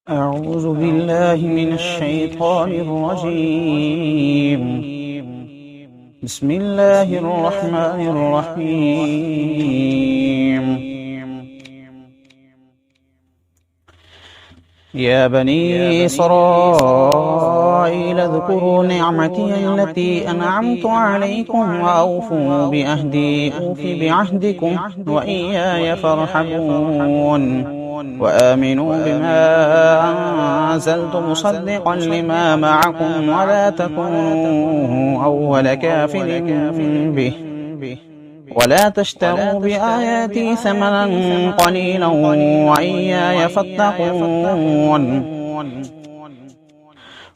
أعوذ بالله من الشيطان الرجيم. بسم الله الرحمن الرحيم. يا بني إسرائيل اذكروا نعمتي التي أنعمت عليكم وأوفوا بأهدي أوف بعهدكم وإياي فارحبون. وآمنوا بما أنزلت مصدقا لما معكم ولا تكونوا أول كافر به ولا تشتروا بآياتي ثمنا قليلا وإياي فاتقون.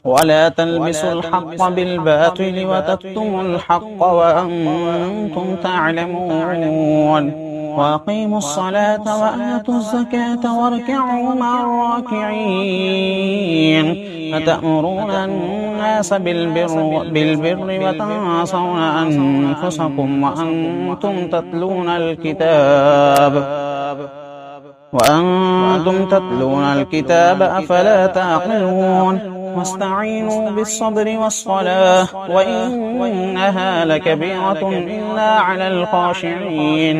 ولا تلبسوا الحق بالباطل وتكتموا الحق وأنتم تعلمون. وأقيموا الصلاة وآتوا الزكاة واركعوا مع الراكعين. أتأمرون الناس بالبر وتنسون أنفسكم وأنتم تتلون الكتاب أفلا تعقلون. واستعينوا بالصبر والصلاة وإنها لكبيرة إلا على الخاشعين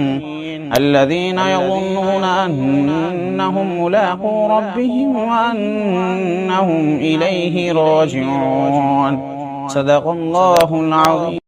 الذين يظنون أنهم ملاقو ربهم وأنهم إليه راجعون. صدق الله العظيم.